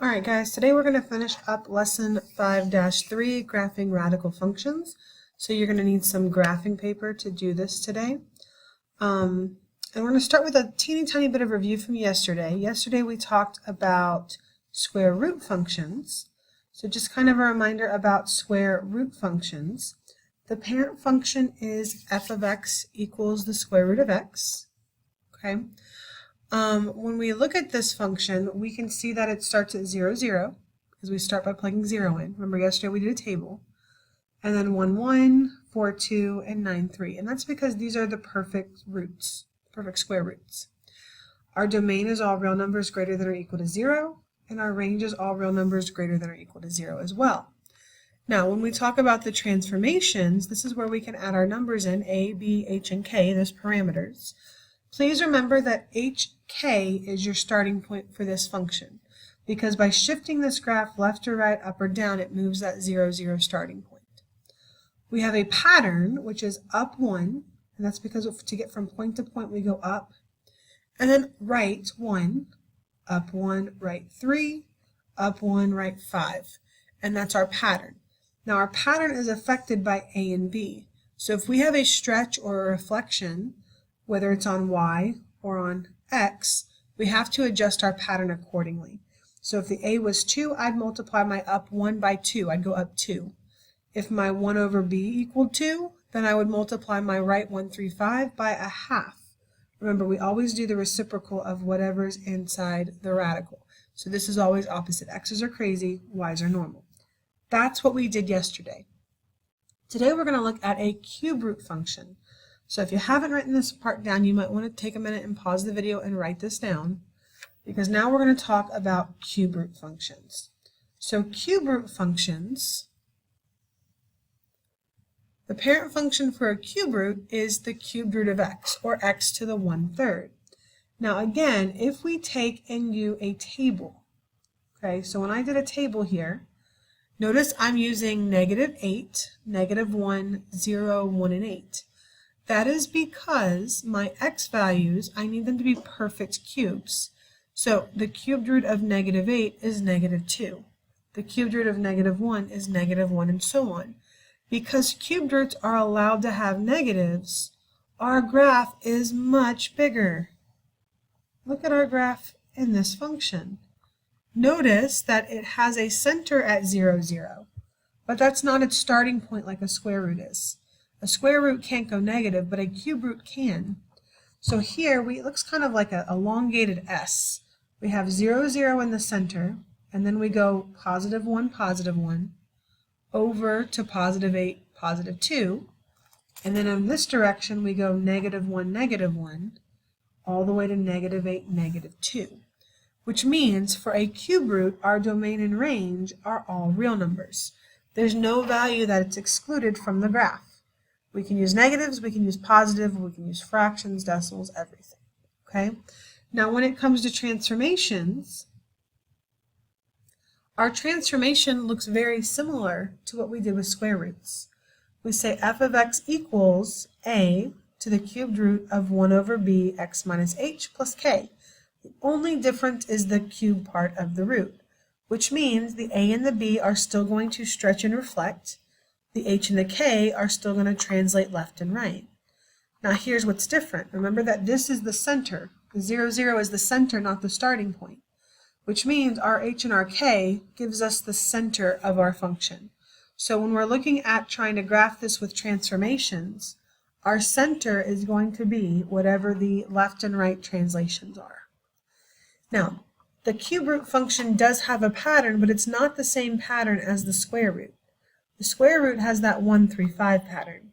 Alright guys, today we're going to finish up lesson 5-3, graphing radical functions. So you're going to need some graphing paper to do this today. And we're going to start with a teeny tiny bit of review from yesterday. Yesterday we talked about square root functions. So just kind of a reminder about square root functions. The parent function is f of x equals the square root of x. Okay. When we look at this function, we can see that it starts at 0, 0, because we start by plugging 0 in. Remember yesterday we did a table. And then 1, 1, 4, 2, and 9, 3. And that's because these are the perfect roots, perfect square roots. Our domain is all real numbers greater than or equal to 0, and our range is all real numbers greater than or equal to 0 as well. Now, when we talk about the transformations, this is where we can add our numbers in, a, b, h, and k, those parameters. Please remember that hk is your starting point for this function, because by shifting this graph left or right, up or down, it moves that 0, 0 starting point. We have a pattern, which is up 1, and that's because to get from point to point, we go up, and then right 1, up 1, right 3, up 1, right 5, and that's our pattern. Now our pattern is affected by a and b, so if we have a stretch or a reflection, whether it's on y or on x, we have to adjust our pattern accordingly. So if the a was 2, I'd multiply my up 1 by 2. I'd go up 2. If my 1 over b equaled 2, then I would multiply my right 1, 3, 5 by a half. Remember, we always do the reciprocal of whatever's inside the radical. So this is always opposite. X's are crazy, y's are normal. That's what we did yesterday. Today we're going to look at a cube root function. So if you haven't written this part down, you might want to take a minute and pause the video and write this down, because now we're going to talk about cube root functions. So cube root functions, the parent function for a cube root is the cubed root of x, or x to the 1/3. Now again, if we take and do a table, okay, so when I did a table here, notice I'm using -8, -1, 0, 1, and 8. That is because my x values, I need them to be perfect cubes. So the cubed root of -8 is -2. The cubed root of -1 is -1, and so on. Because cubed roots are allowed to have negatives, our graph is much bigger. Look at our graph in this function. Notice that it has a center at 0, 0, but that's not its starting point like a square root is. A square root can't go negative, but a cube root can. So here it looks kind of like an elongated S. We have 0, 0 in the center, and then we go +1, +1, over to +8, +2, and then in this direction we go -1, -1, all the way to -8, -2, which means for a cube root, our domain and range are all real numbers. There's no value that it's excluded from the graph. We can use negatives, we can use positive, we can use fractions, decimals, everything. Okay? Now when it comes to transformations, our transformation looks very similar to what we did with square roots. We say f of x equals a to the cubed root of 1 over b x minus h plus k. The only difference is the cube part of the root, which means the a and the b are still going to stretch and reflect. The h and the k are still going to translate left and right. Now here's what's different. Remember that this is the center. The 0, 0 is the center, not the starting point, which means our h and our k gives us the center of our function. So when we're looking at trying to graph this with transformations, our center is going to be whatever the left and right translations are. Now, the cube root function does have a pattern, but it's not the same pattern as the square root. The square root has that 1, 3, 5 pattern.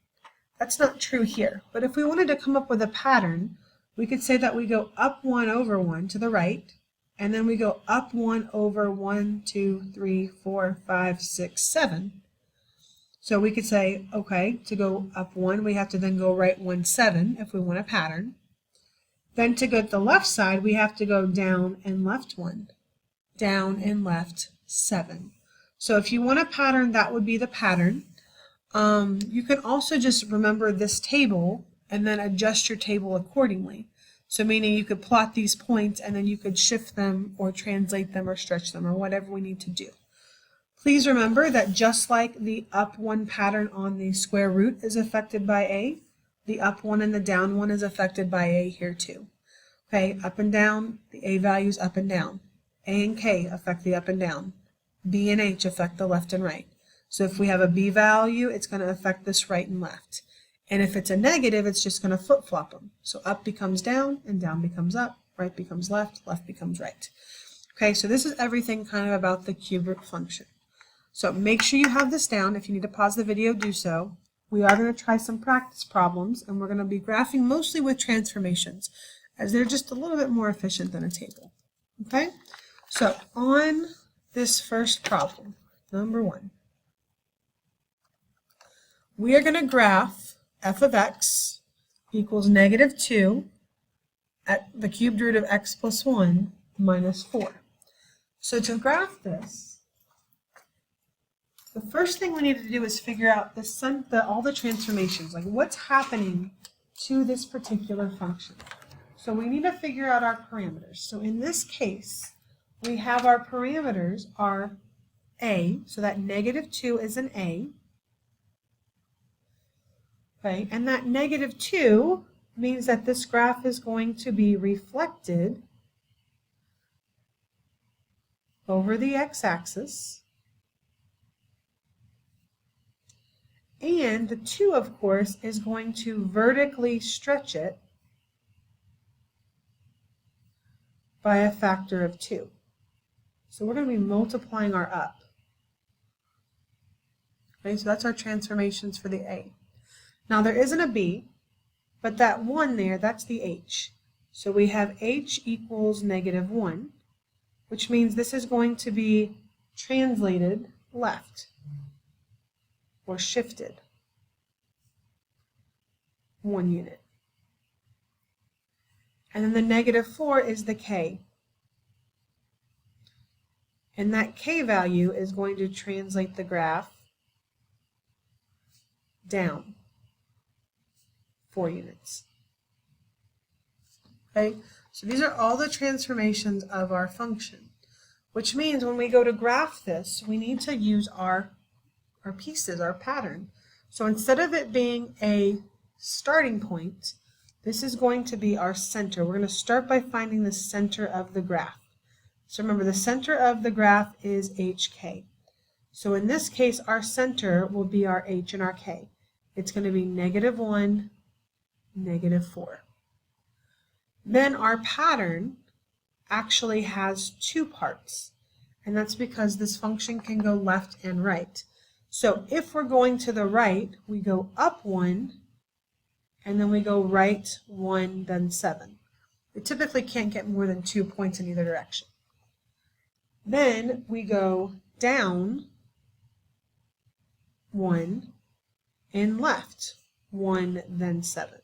That's not true here, but if we wanted to come up with a pattern, we could say that we go up 1 over 1 to the right, and then we go up 1 over 1, 2, 3, 4, 5, 6, 7. So we could say, okay, to go up 1, we have to then go right 1, 7 if we want a pattern. Then to go to the left side, we have to go down and left 1, down and left 7. So if you want a pattern, that would be the pattern. You can also just remember this table and then adjust your table accordingly. So meaning you could plot these points and then you could shift them or translate them or stretch them or whatever we need to do. Please remember that just like the up one pattern on the square root is affected by A, the up one and the down one is affected by A here too. Okay, up and down, the A values up and down. A and K affect the up and down. B and H affect the left and right. So if we have a B value, it's going to affect this right and left. And if it's a negative, it's just going to flip-flop them. So up becomes down, and down becomes up, right becomes left becomes right. Okay, so this is everything kind of about the cube root function. So make sure you have this down. If you need to pause the video, do so. We are going to try some practice problems, and we're going to be graphing mostly with transformations, as they're just a little bit more efficient than a table. Okay, so on this first problem, number 1, we are going to graph f of x equals -2 at the cubed root of x plus 1 minus 4. So to graph this, the first thing we need to do is figure out all the transformations, like what's happening to this particular function. So we need to figure out our parameters. So in this case, we have our parameters are a, so that -2 is an a. Okay, and that -2 means that this graph is going to be reflected over the x-axis. And the 2, of course, is going to vertically stretch it by a factor of 2. So we're going to be multiplying our up. Okay, so that's our transformations for the A. Now there isn't a B, but that 1 there, that's the H. So we have H equals -1, which means this is going to be translated left or shifted 1 unit. And then the -4 is the K. And that K value is going to translate the graph down 4 units. Okay, so these are all the transformations of our function, which means when we go to graph this, we need to use our pieces, our pattern. So instead of it being a starting point, this is going to be our center. We're going to start by finding the center of the graph. So remember, the center of the graph is HK. So in this case, our center will be our H and our K. It's going to be -1, -4. Then our pattern actually has 2 parts, and that's because this function can go left and right. So if we're going to the right, we go up 1, and then we go right 1, then 7. We typically can't get more than 2 points in either direction. Then we go down 1 and left 1, then 7.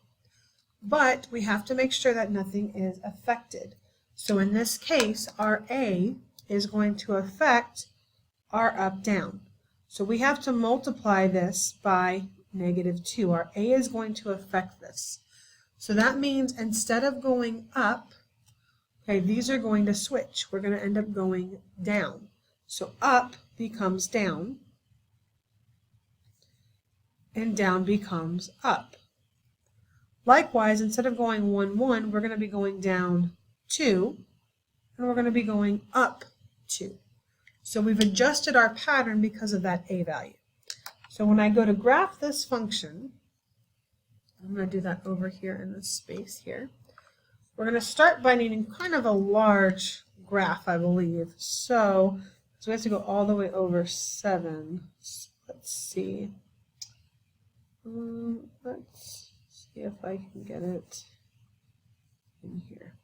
But we have to make sure that nothing is affected. So in this case, our A is going to affect our up-down. So we have to multiply this by -2. Our A is going to affect this. So that means instead of going up, okay, these are going to switch. We're going to end up going down. So up becomes down, and down becomes up. Likewise, instead of going 1, 1, we're going to be going down 2, and we're going to be going up 2. So we've adjusted our pattern because of that A value. So when I go to graph this function, I'm going to do that over here in this space here. We're going to start by needing kind of a large graph, I believe. So we have to go all the way over 7. Let's see. Let's see if I can get it in here.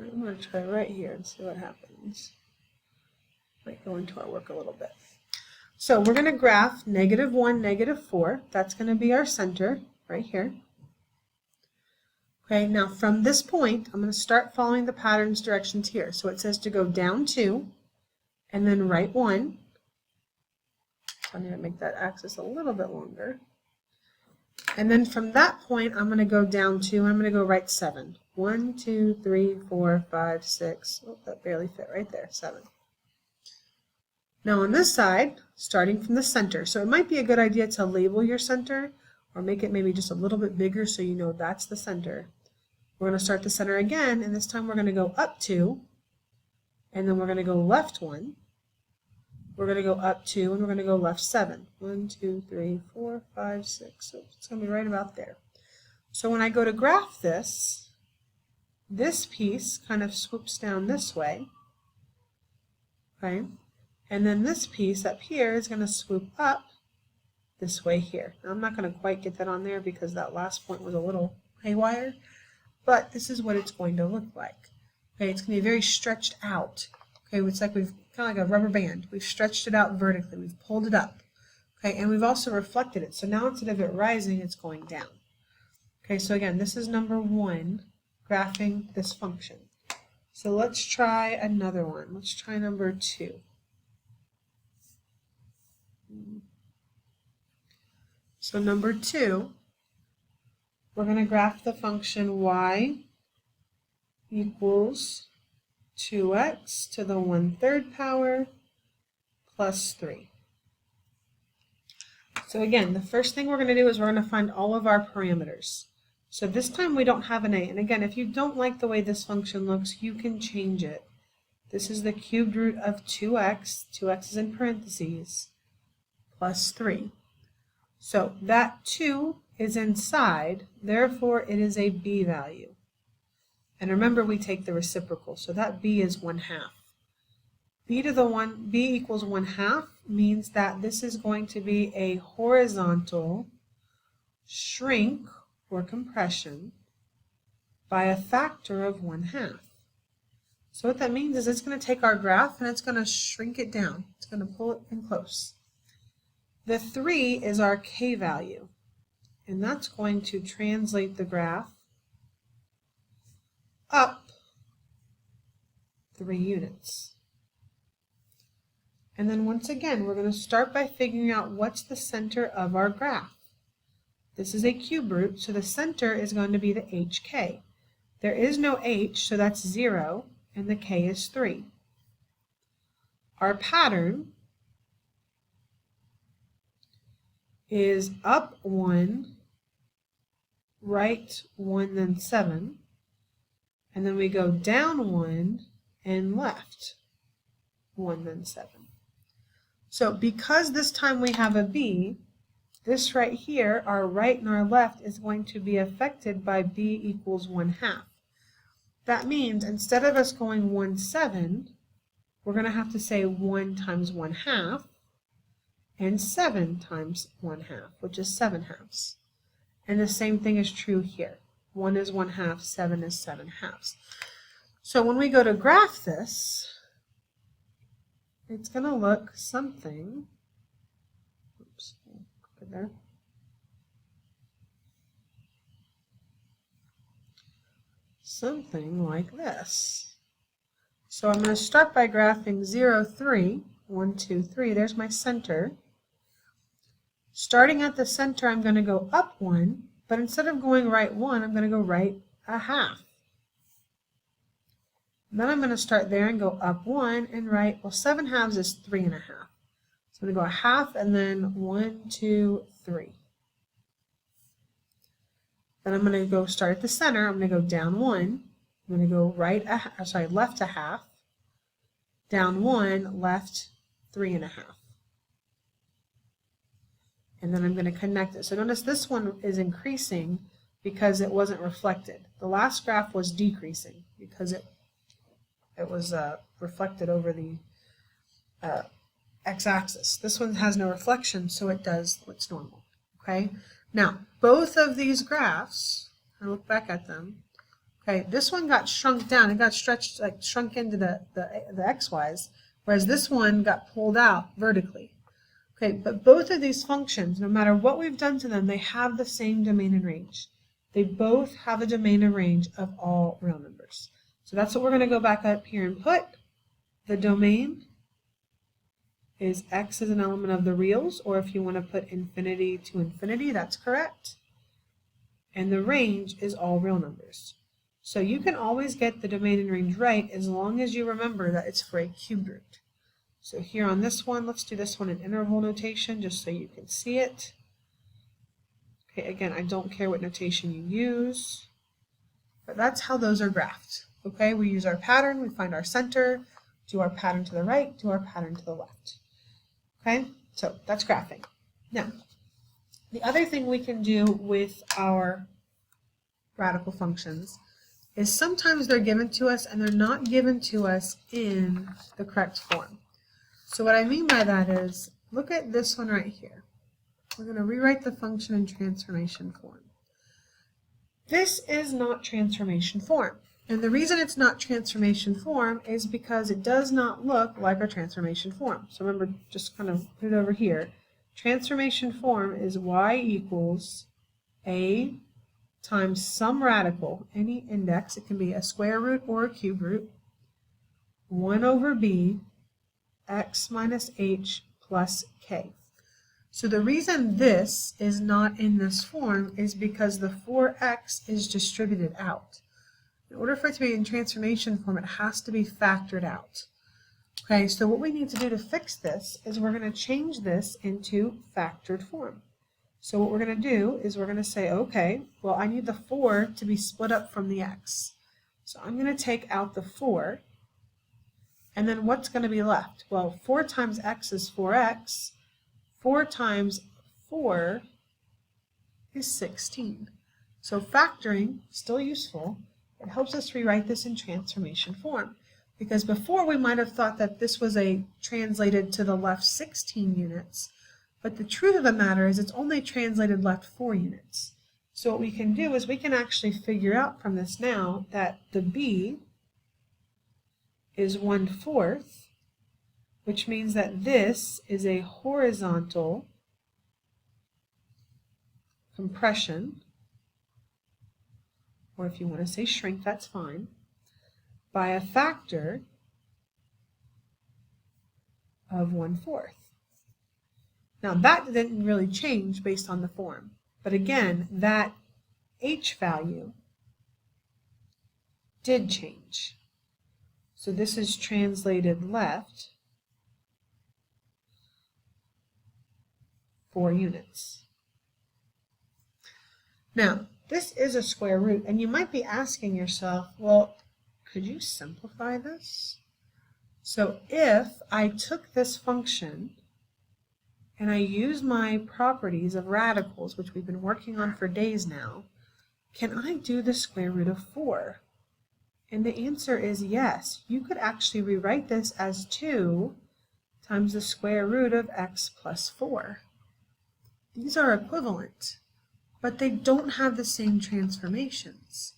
I'm going to try right here and see what happens. Might go into our work a little bit. So we're going to graph -1, -4. That's going to be our center right here. Okay, now from this point, I'm going to start following the pattern's directions here. So it says to go down 2, and then right 1. So I'm going to make that axis a little bit longer. And then from that point, I'm going to go down 2, and I'm going to go right 7. 1, 2, 3, 4, 5, 6. Oh, that barely fit right there, 7. Now on this side, starting from the center. So it might be a good idea to label your center, or make it maybe just a little bit bigger so you know that's the center. We're going to start the center again, and this time we're going to go up 2, and then we're going to go left 1. We're going to go up 2, and we're going to go left 7. 1, 2, 3, 4, 5, 6. So it's going to be right about there. So when I go to graph this piece kind of swoops down this way, okay? And then this piece up here is going to swoop up this way here. Now I'm not going to quite get that on there because that last point was a little haywire. But this is what it's going to look like. Okay, it's going to be very stretched out. Okay, it's like we've kind of like a rubber band. We've stretched it out vertically. We've pulled it up. Okay, and we've also reflected it. So now instead of it rising, it's going down. Okay, so again, this is number 1, graphing this function. So let's try another one. Let's try number 2. So number 2. We're going to graph the function y equals 2x to the 1/3 power plus 3. So again, the first thing we're going to do is we're going to find all of our parameters. So this time we don't have an a. And again, if you don't like the way this function looks, you can change it. This is the cubed root of 2x. 2x is in parentheses, plus 3. So that 2 is inside, therefore it is a b value. And remember, we take the reciprocal, so that b is 1/2. b equals 1/2 means that this is going to be a horizontal shrink or compression by a factor of 1/2. So what that means is it's going to take our graph and it's going to shrink it down. It's going to pull it in close. The 3 is our k value. And that's going to translate the graph up 3 units. And then once again, we're going to start by figuring out what's the center of our graph. This is a cube root, so the center is going to be the hk. There is no h, so that's 0, and the k is 3. Our pattern is up 1, right 1, then 7, and then we go down 1 and left 1, then 7. So because this time we have a b, this right here, our right and our left, is going to be affected by b equals 1/2. That means instead of us going 1, 7, we're going to have to say 1 times 1/2 and 7 times 1/2, which is 7/2. And the same thing is true here. 1 is 1/2, 7 is 7/2. So when we go to graph this, it's going to look something, oops, there. Something like this. So I'm going to start by graphing 0, 3, 1, 2, 3. There's my center. Starting at the center, I'm going to go up 1, but instead of going right 1, I'm going to go right 1/2. Then I'm going to start there and go up 1 and right, well, 7/2 is 3.5. So I'm going to go 1/2 and then 1, 2, 3. Then I'm going to go start at the center. I'm going to go down 1. I'm going to go left 1/2, down 1, left 3.5. And then I'm going to connect it. So notice this one is increasing because it wasn't reflected. The last graph was decreasing because it was reflected over the x-axis. This one has no reflection, so it does what's normal. Okay. Now both of these graphs, I look back at them. Okay, this one got shrunk down. It got stretched, like shrunk into the xy's, whereas this one got pulled out vertically. Okay, but both of these functions, no matter what we've done to them, they have the same domain and range. They both have a domain and range of all real numbers. So that's what we're going to go back up here and put. The domain is x is an element of the reals, or if you want to put infinity to infinity, that's correct. And the range is all real numbers. So you can always get the domain and range right as long as you remember that it's for a cubed root. So here on this one, let's do this one in interval notation just so you can see it. Okay, again, I don't care what notation you use, but that's how those are graphed. Okay, we use our pattern, we find our center, do our pattern to the right, do our pattern to the left. Okay, so that's graphing. Now, the other thing we can do with our radical functions is sometimes they're given to us and they're not given to us in the correct form. So what I mean by that is, look at this one right here. We're going to rewrite the function in transformation form. This is not transformation form. And the reason it's not transformation form is because it does not look like our transformation form. So remember, just kind of put it over here. Transformation form is y equals a times some radical, any index, it can be a square root or a cube root, 1 over b, x minus h plus k. So the reason this is not in this form is because the 4x is distributed out. In order for it to be in transformation form, it has to be factored out. Okay, so what we need to do to fix this is we're going to change this into factored form. So what we're going to do is we're going to say, okay, well, I need the 4 to be split up from the x. So I'm going to take out the 4, and then what's going to be left? Well, 4 times x is 4x. 4 times 4 is 16. So factoring, still useful. It helps us rewrite this in transformation form. Because before we might have thought that this was a translated to the left 16 units, but the truth of the matter is it's only translated left 4 units. So what we can do is we can actually figure out from this now that the b is 1/4, which means that this is a horizontal compression, or if you want to say shrink, that's fine, by a factor of 1/4. Now that didn't really change based on the form, but again, that h value did change. So this is translated left 4 units. Now, this is a square root, and you might be asking yourself, well, could you simplify this? So if I took this function and I use my properties of radicals, which we've been working on for days now, can I do the square root of 4? And the answer is yes. You could actually rewrite this as 2 times the square root of x plus 4. These are equivalent, but they don't have the same transformations,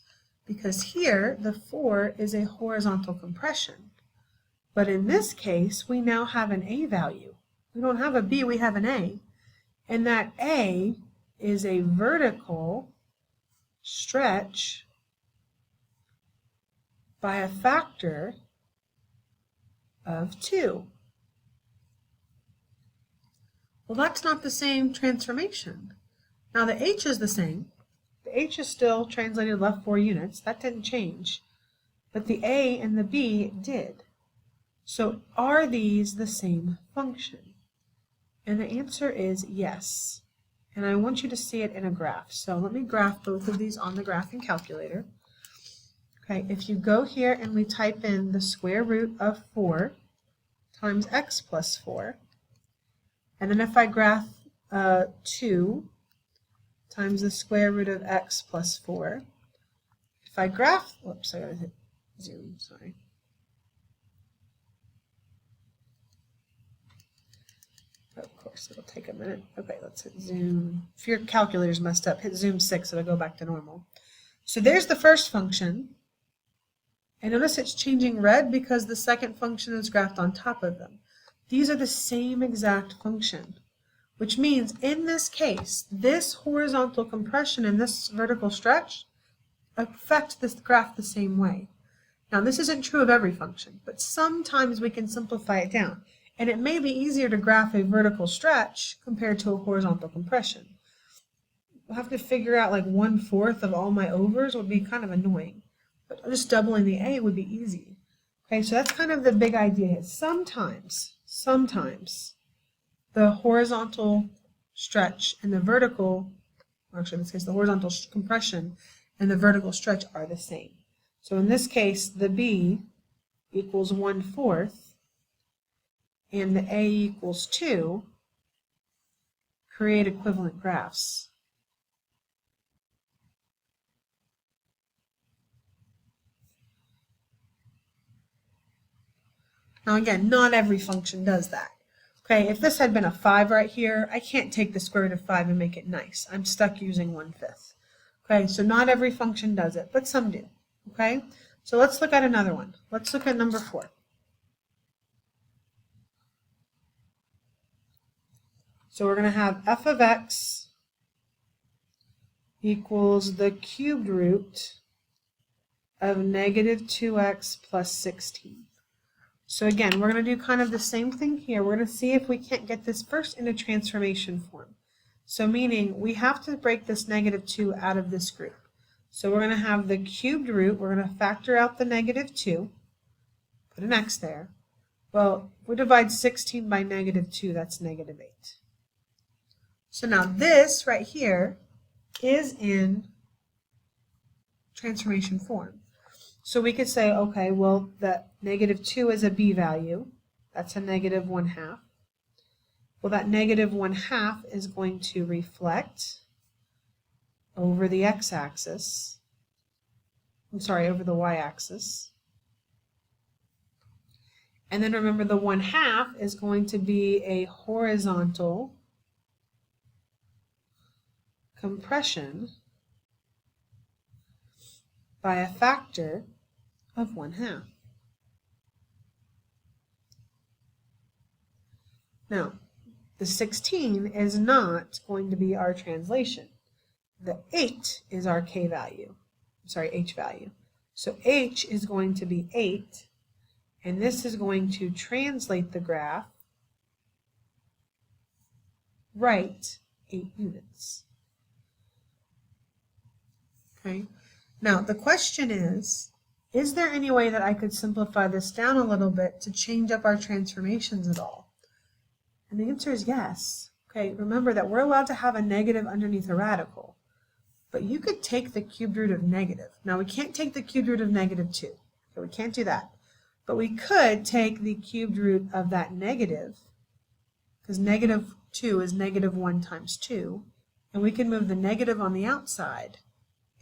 because here the 4 is a horizontal compression. But in this case, we now have an a value. We don't have a b, we have an a. And that a is a vertical stretch by a factor of 2. Well, that's not the same transformation. Now the h is the same. The h is still translated left 4 units. That didn't change. But the a and the b did. So are these the same function? And the answer is yes. And I want you to see it in a graph. So let me graph both of these on the graphing calculator. Okay, if you go here and we type in the square root of 4 times x plus 4, and then if I graph 2 times the square root of x plus 4, if I graph, whoops, I gotta hit zoom, sorry. Of course, it'll take a minute. Okay, let's hit zoom. If your calculator's messed up, hit zoom 6, it'll go back to normal. So there's the first function. And notice it's changing red because the second function is graphed on top of them. These are the same exact function. which means in this case, this horizontal compression and this vertical stretch affect this graph the same way. Now, this isn't true of every function, but sometimes we can simplify it down. And it may be easier to graph a vertical stretch compared to a horizontal compression. We'll have to figure out like 1/4 of all my overs would be kind of annoying. But just doubling the A would be easy. Okay, so that's kind of the big idea here. Sometimes the horizontal stretch and the vertical, or actually in this case the horizontal compression and the vertical stretch are the same. So in this case, the B equals 1/4 and the A equals 2 create equivalent graphs. Now again, not every function does that. Okay, if this had been a 5 right here, I can't take the square root of 5 and make it nice. I'm stuck using 1/5. Okay, so not every function does it, but some do. Okay, so let's look at another one. Let's look at number 4. So we're going to have f of x equals the cubed root of negative 2x plus 16. So again, we're going to do kind of the same thing here. We're going to see if we can't get this first in a transformation form. So meaning we have to break this negative 2 out of this group. So we're going to have the cubed root. We're going to factor out the negative 2, put an x there. Well, if we divide 16 by negative 2, that's negative 8. So now this right here is in transformation form. So we could say, okay, well, that negative 2 is a b value. That's a negative 1/2. Well, that negative 1/2 is going to reflect over the x-axis. I'm sorry, over the y-axis. And then remember, the 1/2 is going to be a horizontal compression by a factor of 1/2. Now, the 16 is not going to be our translation. The 8 is our k value. Sorry, h value. So h is going to be 8, and this is going to translate the graph right 8 units. Okay. Now, the question is there any way that I could simplify this down a little bit to change up our transformations at all? And the answer is yes. Okay, remember that we're allowed to have a negative underneath a radical, but you could take the cubed root of negative. Now, we can't take the cubed root of negative 2, so we can't do that. But we could take the cubed root of that negative, because negative 2 is negative 1 times 2, and we can move the negative on the outside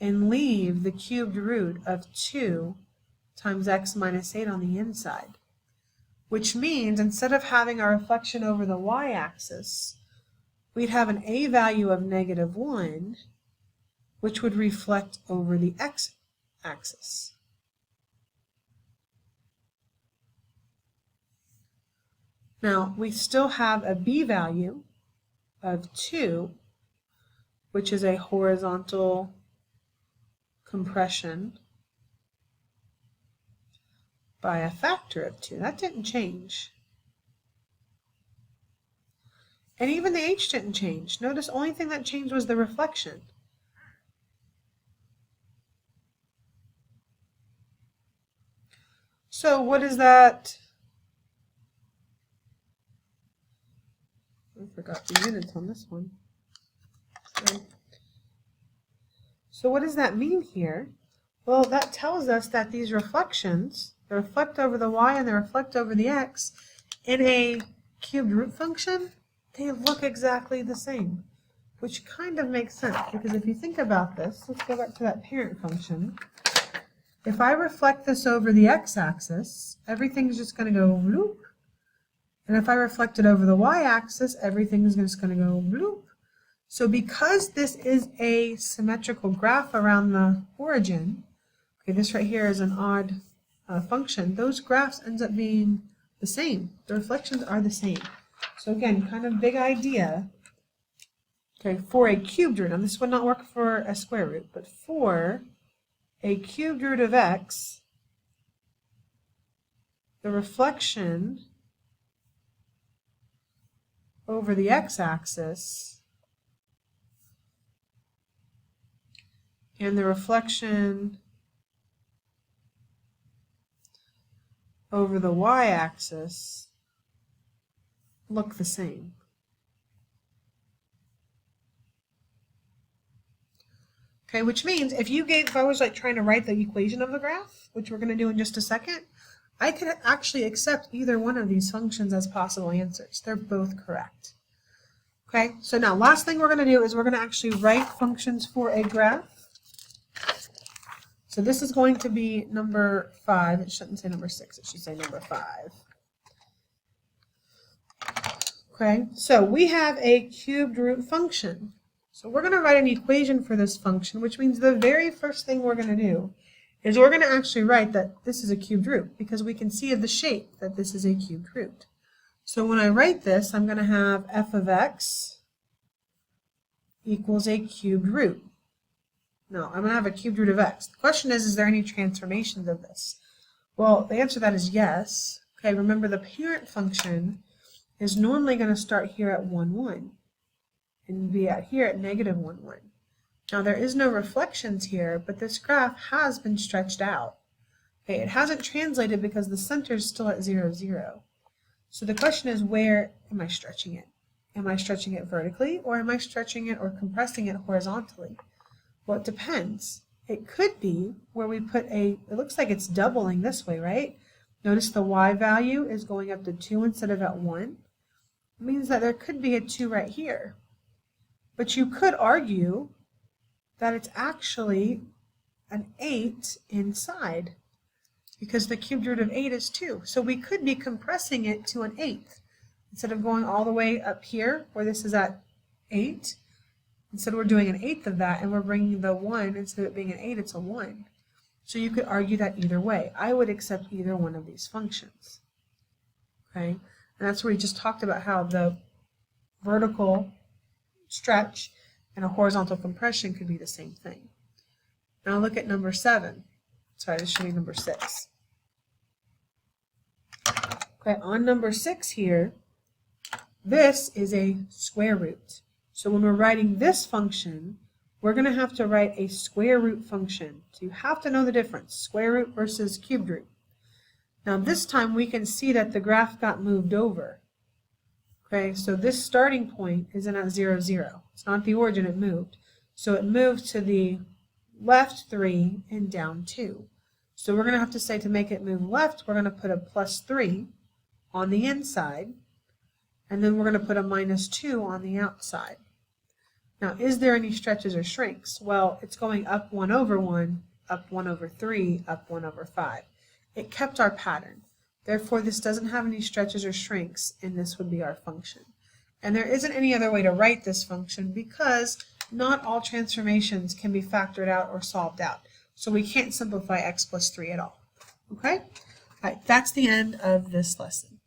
and leave the cubed root of 2 times x minus 8 on the inside. Which means instead of having our reflection over the y-axis, we'd have an a value of negative 1, which would reflect over the x-axis. Now, we still have a b value of 2, which is a horizontal compression by a factor of 2. That didn't change. And even the h didn't change. Notice the only thing that changed was the reflection. So what is that? I forgot the units on this one. Sorry. So what does that mean here? Well, that tells us that these reflections, they reflect over the y and they reflect over the x, in a cubed root function, they look exactly the same, which kind of makes sense, because if you think about this, let's go back to that parent function. If I reflect this over the x-axis, everything's just going to go bloop. And if I reflect it over the y-axis, everything's just going to go bloop. So because this is a symmetrical graph around the origin, okay, this right here is an odd function, those graphs ends up being the same. The reflections are the same. So again, kind of big idea. Okay, for a cubed root, now this would not work for a square root, but for a cubed root of x, the reflection over the x-axis and the reflection over the y-axis look the same. Okay, which means if I was like trying to write the equation of the graph, which we're going to do in just a second, I could actually accept either one of these functions as possible answers. They're both correct. Okay, so now last thing we're going to do is we're going to actually write functions for a graph. So this is going to be number 5. It shouldn't say number 6. It should say number 5. Okay, so we have a cubed root function. So we're going to write an equation for this function, which means the very first thing we're going to do is we're going to actually write that this is a cubed root, because we can see of the shape that this is a cubed root. So when I write this, I'm going to have f of x equals a cubed root. No, I'm going to have a cubed root of x. The question is there any transformations of this? Well, the answer to that is yes. Okay, remember the parent function is normally going to start here at 1, 1 and be here at negative 1, 1. Now there is no reflections here, but this graph has been stretched out. Okay, it hasn't translated because the center is still at 0, 0. So the question is, where am I stretching it? Am I stretching it vertically, or am I stretching it or compressing it horizontally? Well, it depends. It could be where we put it looks like it's doubling this way, right? Notice the y value is going up to 2 instead of at 1. It means that there could be a 2 right here. But you could argue that it's actually an 8 inside, because the cubed root of 8 is 2. So we could be compressing it to an 8th. Instead of going all the way up here, where this is at 8, instead we're doing an 1/8 of that, and we're bringing the 1, instead of it being an 8, it's a 1. So you could argue that either way. I would accept either one of these functions. Okay, and that's where we just talked about how the vertical stretch and a horizontal compression could be the same thing. Now look at number 7. Sorry, this should be number 6. Okay, on number 6 here, this is a square root. So when we're writing this function, we're going to have to write a square root function. So you have to know the difference, square root versus cubed root. Now this time we can see that the graph got moved over. Okay, so this starting point isn't at 0, 0. It's not the origin, it moved. So it moved to the left 3 and down 2. So we're going to have to say, to make it move left, we're going to put a +3 on the inside, and then we're going to put a -2 on the outside. Now, is there any stretches or shrinks? Well, it's going up 1 over 1, up 1 over 3, up 1 over 5. It kept our pattern. Therefore, this doesn't have any stretches or shrinks, and this would be our function. And there isn't any other way to write this function because not all transformations can be factored out or solved out. So we can't simplify x + 3 at all. Okay? All right, that's the end of this lesson.